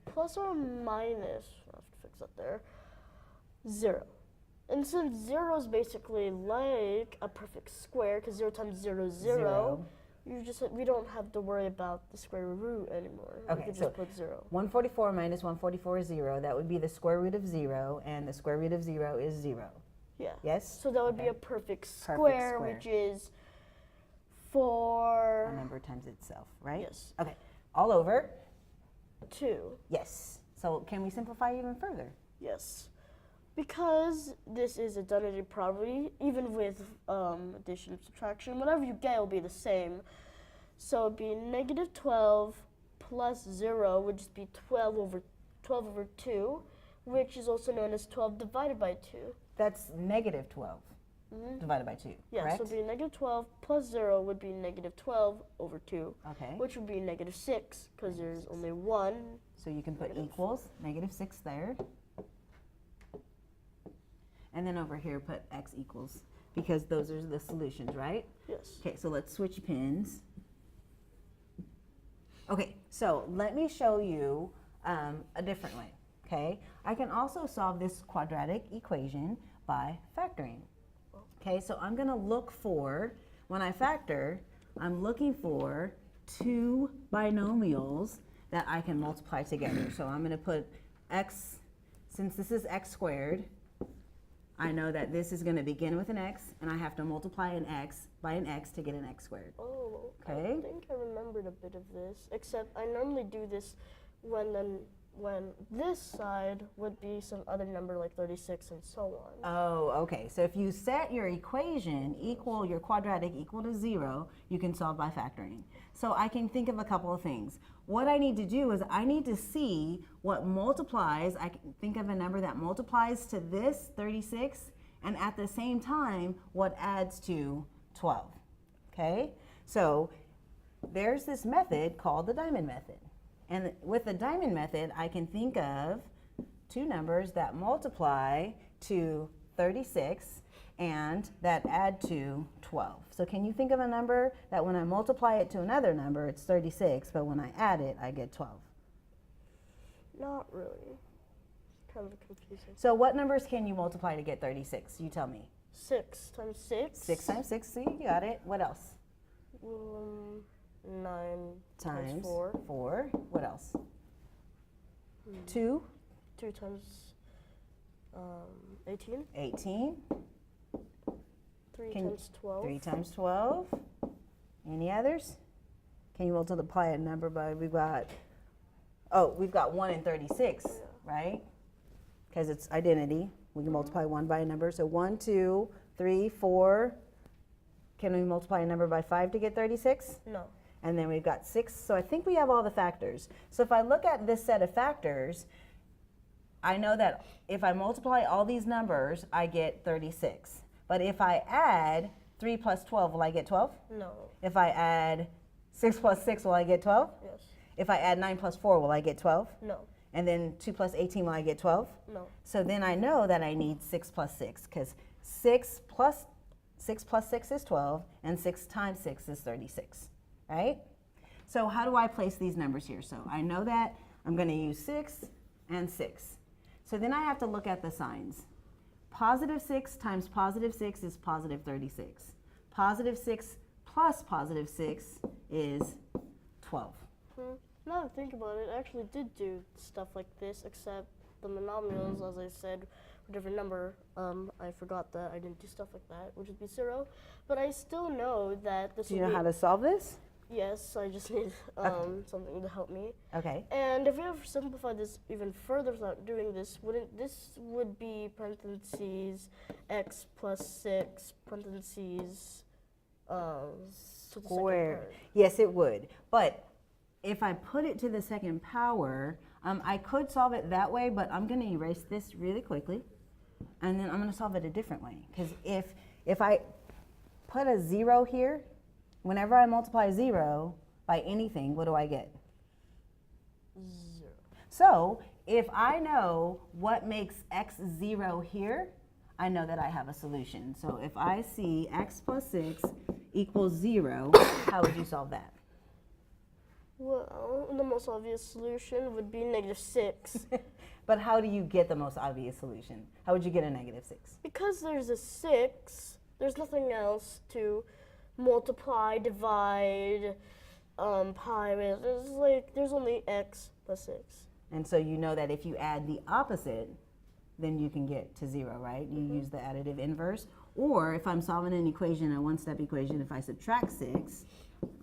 plus or minus, I'll have to fix that there, 0. And since 0 is basically like a perfect square, because 0 times 0 is 0, we don't have to worry about the square root anymore. We Okay, can so just put 0. 144 minus 144 is 0. That would be the square root of 0, and the square root of 0 is 0. Yeah. Yes? So that would be Okay. a perfect square, square. which is 4, A number times itself, right? yes, Okay, all over? 2. Yes. So can we simplify even further? Yes, because this is identity property, even with addition, subtraction, whatever you get will be the same. So it'd be negative 12 plus 0 would just be 12 over 2, which is also known as 12 divided by 2. That's negative 12 divided by 2, Yeah, correct? so it'd be negative 12 plus 0 would be negative 12 over 2, Okay, which would be negative 6, because there's only 1. so you can put negative. equals, negative 6 there. And then over here, put x equals, because those are the solutions, right? Yes. Okay, so let's switch pins. Okay, so let me show you a different way, okay? I can also solve this quadratic equation by factoring. Okay, so I'm gonna look for, when I factor, I'm looking for 2 binomials that I can multiply together. So I'm gonna put x, since this is x squared, I know that this is gonna begin with an x, and I have to multiply an x by an x to get an x squared. Oh, Okay. I think I remembered a bit of this, except I normally do this when this side would be some other number like 36 and so on. Oh, okay. So if you set your equation equal, your quadratic equal to 0, you can solve by factoring. So I can think of a couple of things. What I need to do is I need to see what multiplies. I can think of a number that multiplies to this 36, and at the same time, what adds to 12. Okay? So there's this method called the diamond method. And with the diamond method, I can think of 2 numbers that multiply to 36 and that add to 12. So can you think of a number that when I multiply it to another number, it's 36, but when I add it, I get 12? Not really. Kind of confusing. So what numbers can you multiply to get 36? You tell me. 6 times 6. 6 times 6, see, you got it. What else? 9 Times 4. 4. What else? 2. 2 times 18. 18. 3 Can- times 12. 3 times 12. Any others? Can you multiply a number by, we've got 1 and 36, right? Because it's identity. We can multiply 1 by a number. So 1, 2, 3, 4. Can we multiply a number by 5 to get 36? No. And then we've got 6, so I think we have all the factors. So if I look at this set of factors, I know that if I multiply all these numbers, I get 36. But if I add 3 plus 12, will I get 12? No. If I add 6 plus 6, will I get 12? Yes. If I add 9 plus 4, will I get 12? No. And then 2 plus 18, will I get 12? No. So then I know that I need 6 plus 6, because 6 plus 6 is 12, and 6 times 6 is 36, right? So how do I place these numbers here? So I know that I'm going to use 6 and 6. So then I have to look at the signs. Positive 6 times positive 6 is positive 36. Positive 6 plus positive 6 is 12. Now that I think about it, I actually did do stuff like this, except the monomials, as I said, were a different number. I forgot that I didn't do stuff like that, which would be 0. But I still know that this Do you know how to solve this? Yes, I just need something to help me. Okay. And if we ever simplify this even further without doing this, this would be parentheses x plus 6 parentheses to the second Square. power. Yes, it would. But if I put it to the second power, I could solve it that way, but I'm going to erase this really quickly, and then I'm going to solve it a different way. Because if I put a 0 here, whenever I multiply 0 by anything, what do I get? 0. So if I know what makes x 0 here, I know that I have a solution. So if I see x plus 6 equals 0, how would you solve that? Well, the most obvious solution would be -6. But how do you get the most obvious solution? How would you get a -6? Because there's a 6, there's nothing else to multiply, divide, pi with. There's only x plus 6. And so you know that if you add the opposite, then you can get to 0, right? You use the additive inverse. Or if I'm solving an equation, a one-step equation, if I subtract 6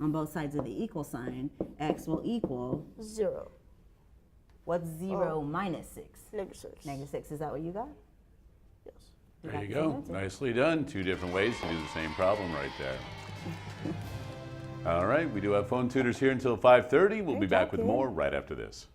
on both sides of the equal sign, x will equal 0. What's 0 minus 6? -6. -6, is that what you got? Yes. There got you the go. same answer. Nicely done. 2 different ways to do the same problem right there. All right, we do have phone tutors here until 5:30. We'll be Great back job, with kid. more right after this.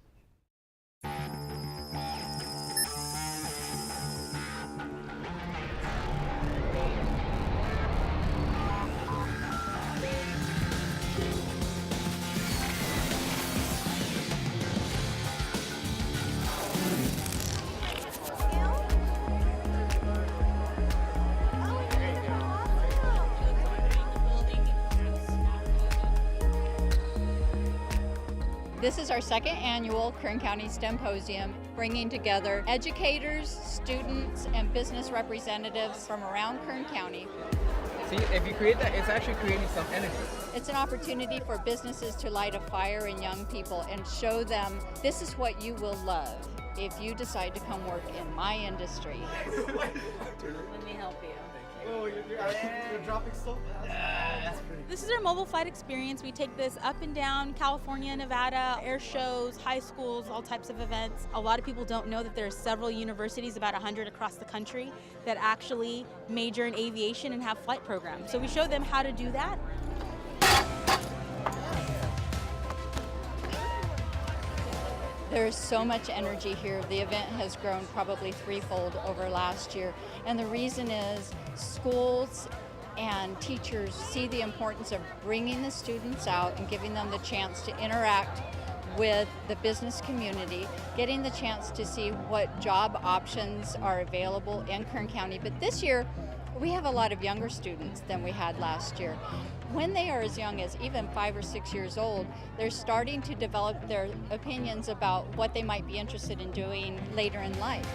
This is our second annual Kern County STEM Podium, bringing together educators, students, and business representatives from around Kern County. See, if you create that, it's actually creating some energy. It's an opportunity for businesses to light a fire in young people and show them this is what you will love if you decide to come work in my industry. Let me help you. Oh, you're dropping so fast. This is our mobile flight experience. We take this up and down California, Nevada, air shows, high schools, all types of events. A lot of people don't know that there are several universities, about 100 across the country, that actually major in aviation and have flight programs. So we show them how to do that. There's so much energy here. The event has grown probably threefold over last year. And the reason is schools and teachers see the importance of bringing the students out and giving them the chance to interact with the business community, getting the chance to see what job options are available in Kern County. But this year, we have a lot of younger students than we had last year. When they are as young as even 5 or 6 years old, they're starting to develop their opinions about what they might be interested in doing later in life.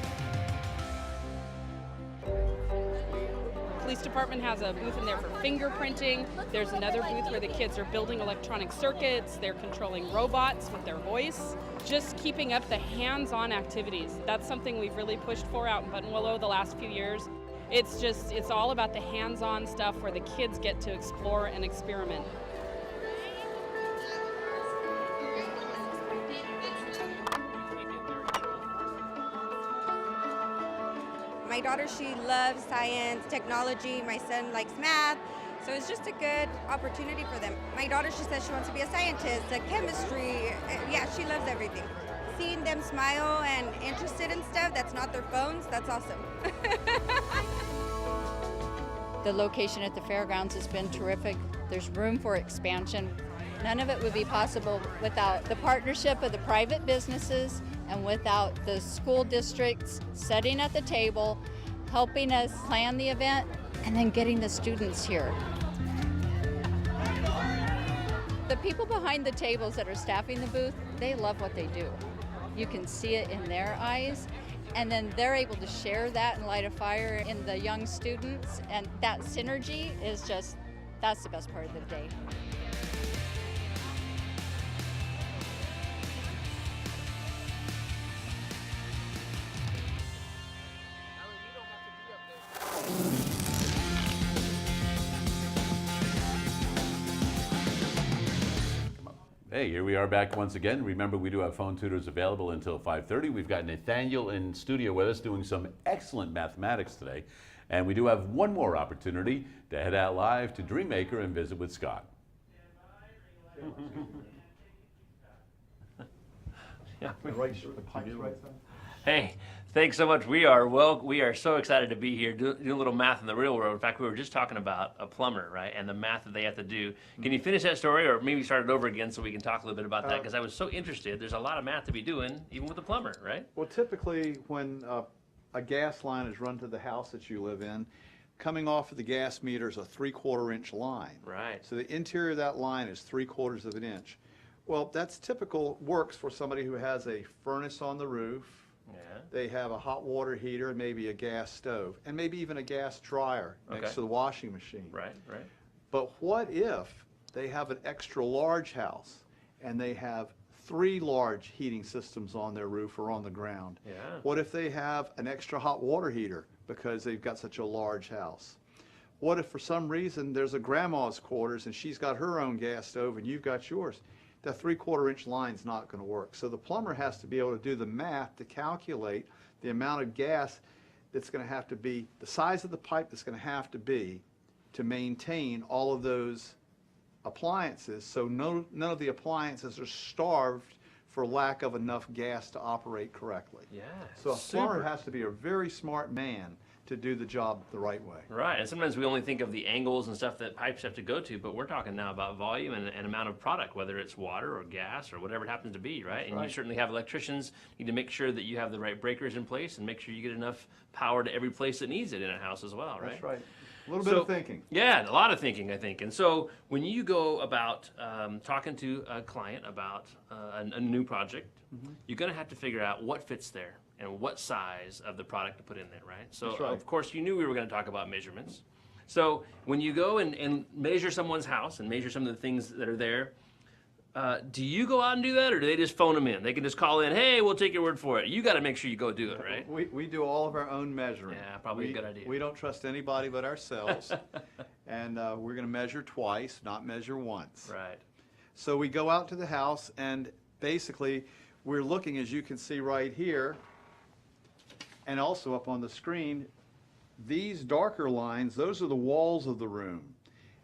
Police department has a booth in there for fingerprinting. There's another booth where the kids are building electronic circuits. They're controlling robots with their voice. Just keeping up the hands-on activities. That's something we've really pushed for out in Buttonwillow the last few years. It's all about the hands-on stuff where the kids get to explore and experiment. My daughter, she loves science, technology. My son likes math. So it's just a good opportunity for them. My daughter, she says she wants to be a scientist, a chemistry. Yeah, she loves everything. Seeing them smile and interested in stuff that's not their phones, that's awesome. The location at the fairgrounds has been terrific. There's room for expansion. None of it would be possible without the partnership of the private businesses and without the school districts sitting at the table, helping us plan the event, and then getting the students here. The people behind the tables that are staffing the booth, they love what they do. You can see it in their eyes, and then they're able to share that and light a fire in the young students, and that synergy is just, that's the best part of the day. Hey, here we are back once again. Remember, we do have phone tutors available until 5:30. We've got Nathaniel in studio with us doing some excellent mathematics today. And we do have one more opportunity to head out live to Dreammaker and visit with Scott. Yeah. The pipes right there. Hey, thanks so much. We are so excited to be here doing a little math in the real world. In fact, we were just talking about a plumber, right, and the math that they have to do. Can you finish that story, or maybe start it over again so we can talk a little bit about that? Because I was so interested. There's a lot of math to be doing, even with the plumber, right? Well, typically when a gas line is run to the house that you live in, coming off of the gas meter is a 3/4 inch line. Right. So the interior of that line is 3/4 of an inch. Well, that's typical, works for somebody who has a furnace on the roof. Yeah. They have a hot water heater, maybe a gas stove, and maybe even a gas dryer next Okay. to the washing machine. Right, right. But what if they have an extra large house and they have 3 large heating systems on their roof or on the ground? Yeah. What if they have an extra hot water heater because they've got such a large house? What if for some reason there's a grandma's quarters and she's got her own gas stove and you've got yours? That 3/4 inch line's not going to work. So the plumber has to be able to do the math to calculate the amount of gas that's going to have to be, the size of the pipe that's going to have to be to maintain all of those appliances, so none of the appliances are starved for lack of enough gas to operate correctly. Yeah. So a plumber super. has to be a very smart man to do the job the right way. Right, and sometimes we only think of the angles and stuff that pipes have to go to, but we're talking now about volume and amount of product, whether it's water or gas or whatever it happens to be, right? That's And right. you certainly have electricians need to make sure that you have the right breakers in place and make sure you get enough power to every place that needs it in a house as well, right? That's right. A little bit of thinking. Yeah, a lot of thinking, I think. And so when you go about talking to a client about a new project, you're going to have to figure out what fits there and what size of the product to put in there, right? So, That's right. of course, you knew we were going to talk about measurements. So when you go and measure someone's house and measure some of the things that are there, do you go out and do that, or do they just phone them in? They can just call in, hey, we'll take your word for it. You got to make sure you go do it, right? We do all of our own measuring. Yeah, probably a good idea. We don't trust anybody but ourselves. And we're going to measure twice, not measure once. Right. So we go out to the house, and basically we're looking, as you can see right here, and also up on the screen, these darker lines, those are the walls of the room.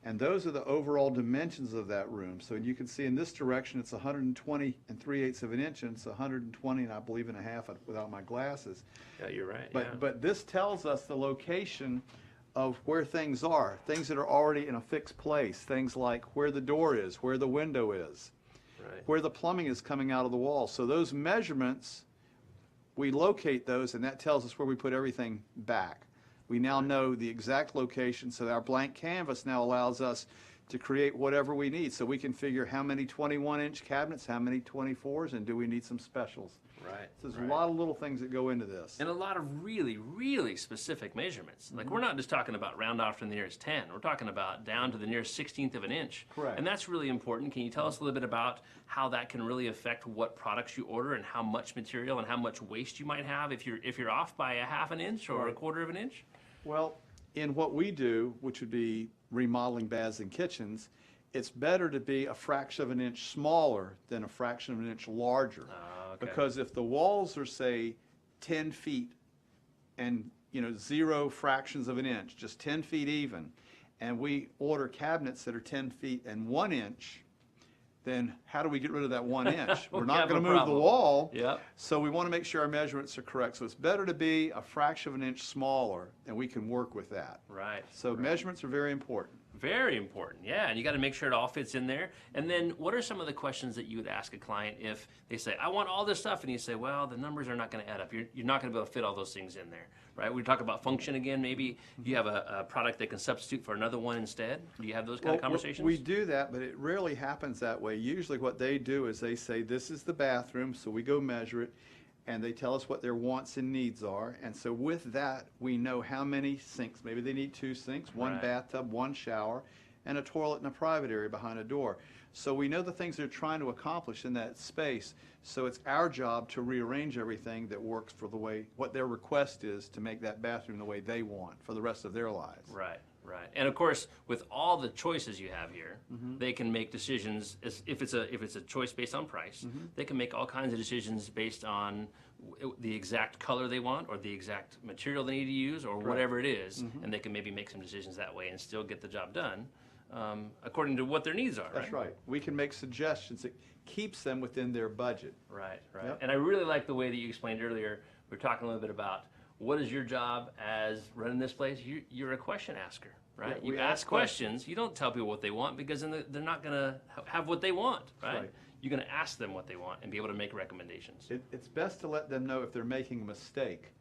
And those are the overall dimensions of that room. So you can see in this direction, it's 120 3/8 of an inch, and it's 120 and I believe and a half without my glasses. Yeah, you're right. But this tells us the location of where things are, things that are already in a fixed place, things like where the door is, where the window is, Right. where the plumbing is coming out of the wall. So those measurements, we locate those, and that tells us where we put everything back. We now know the exact location, so our blank canvas now allows us to create whatever we need. So we can figure how many 21-inch cabinets, how many 24s, and do we need some specials. Right. So there's a lot of little things that go into this. And a lot of really, really specific measurements. Like, we're not just talking about round off to the nearest 10. We're talking about down to the nearest 16th of an inch. Correct. And that's really important. Can you tell us a little bit about how that can really affect what products you order and how much material and how much waste you might have if you're off by a half an inch or a quarter of an inch? Well, in what we do, which would be remodeling baths and kitchens, it's better to be a fraction of an inch smaller than a fraction of an inch larger. Okay. Because if the walls are, say, 10 feet and, 0 fractions of an inch, just 10 feet even, and we order cabinets that are 10 feet and 1 inch, then how do we get rid of that 1 inch? We're not going to move the wall, so we want to make sure our measurements are correct. So it's better to be a fraction of an inch smaller, and we can work with that. Right. So measurements are very important. Very important, yeah, and you got to make sure it all fits in there. And then what are some of the questions that you would ask a client if they say, I want all this stuff, and you say, well, the numbers are not going to add up. You're not going to be able to fit all those things in there, right? We talk about function again, maybe you have a product that can substitute for another one instead. Do you have those kind of conversations? We do that, but it rarely happens that way. Usually what they do is they say, this is the bathroom, so we go measure it, and they tell us what their wants and needs are. And so with that, we know how many sinks. Maybe they need 2 sinks, 1 bathtub, 1 shower, and a toilet in a private area behind a door. So we know the things they're trying to accomplish in that space. So it's our job to rearrange everything that works for the way, what their request is to make that bathroom the way they want for the rest of their lives. Right. Right, and of course, with all the choices you have here, they can make decisions. If it's a choice based on price, they can make all kinds of decisions based on the exact color they want, or the exact material they need to use, or whatever it is, and they can maybe make some decisions that way and still get the job done according to what their needs are. That's right. We can make suggestions that keeps them within their budget. Right, right. Yep. And I really like the way that you explained earlier. We're talking a little bit about what is your job as running this place? You're a question asker, right? Yeah, you ask questions. You don't tell people what they want, because then they're not going to have what they want, right? You're going to ask them what they want and be able to make recommendations. It's best to let them know if they're making a mistake,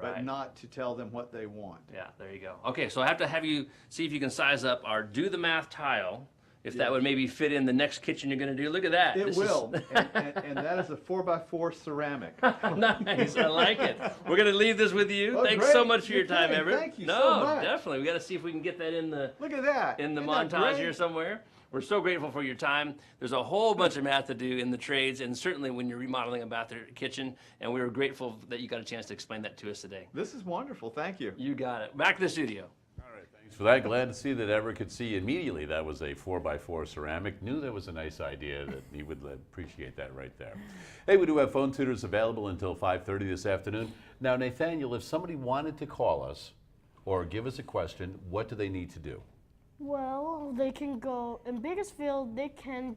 but not to tell them what they want. Yeah, there you go. Okay, so I have to have you see if you can size up our Do the Math tile, if that would maybe fit in the next kitchen you're going to do. Look at that. It will, and that is a 4x4 ceramic. Nice, I like it. We're going to leave this with you. Thanks so much for your time, Everett. Thank you so much. Definitely. We got to see if we can get that in the Look at that. In the montage here somewhere. We're so grateful for your time. There's a whole bunch of math to do in the trades, and certainly when you're remodeling a bath or kitchen, and we were grateful that you got a chance to explain that to us today. This is wonderful. Thank you. You got it. Back to the studio. Thanks for that. Glad to see that Everett could see immediately that was a 4x4 ceramic. Knew that was a nice idea, that he would appreciate that right there. Hey, we do have phone tutors available until 5:30 this afternoon. Now, Nathaniel, if somebody wanted to call us or give us a question, what do they need to do? Well, they can go in Bakersfield. They can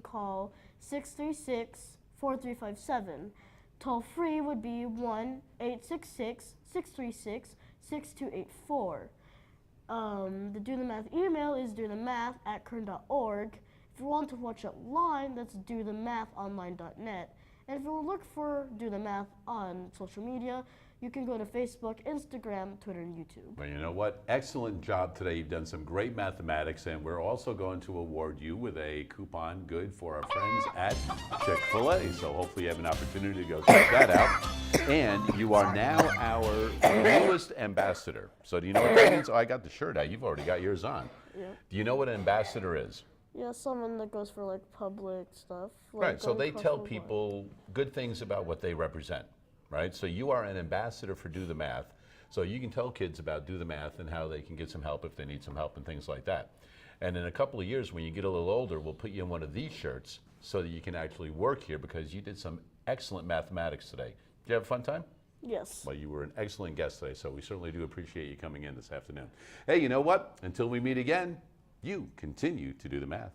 call 636-4357. Toll free would be 1-866-636-6284. The Do the Math email is dothemath@kern.org. If you want to watch it live, that's dothemathonline.net. And if you look for Do the Math on social media, you can go to Facebook, Instagram, Twitter, and YouTube. Well, you know what? Excellent job today. You've done some great mathematics, and we're also going to award you with a coupon good for our friends at Chick-fil-A. So hopefully you have an opportunity to go check that out. And you are now our newest ambassador. So do you know what that means? Oh, I got the shirt out. You've already got yours on. Yeah. Do you know what an ambassador is? Yeah, someone that goes for like public stuff. Like Right, so they tell people good things about what they represent, right? So you are an ambassador for Do the Math. So you can tell kids about Do the Math and how they can get some help if they need some help and things like that. And in a couple of years, when you get a little older, we'll put you in one of these shirts so that you can actually work here, because you did some excellent mathematics today. Did you have a fun time? Yes. Well, you were an excellent guest today, so we certainly do appreciate you coming in this afternoon. Hey, you know what? Until we meet again, you continue to do the math.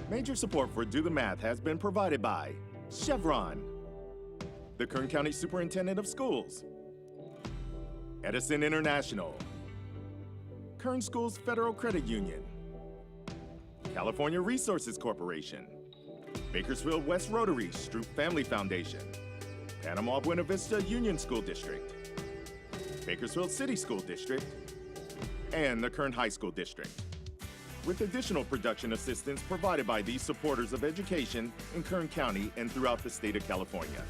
Major support for Do the Math has been provided by Chevron, the Kern County Superintendent of Schools, Edison International, Kern Schools Federal Credit Union, California Resources Corporation, Bakersfield West Rotary Stroop Family Foundation, Panama Buena Vista Union School District, Bakersfield City School District, and the Kern High School District, with additional production assistance provided by these supporters of education in Kern County and throughout the state of California.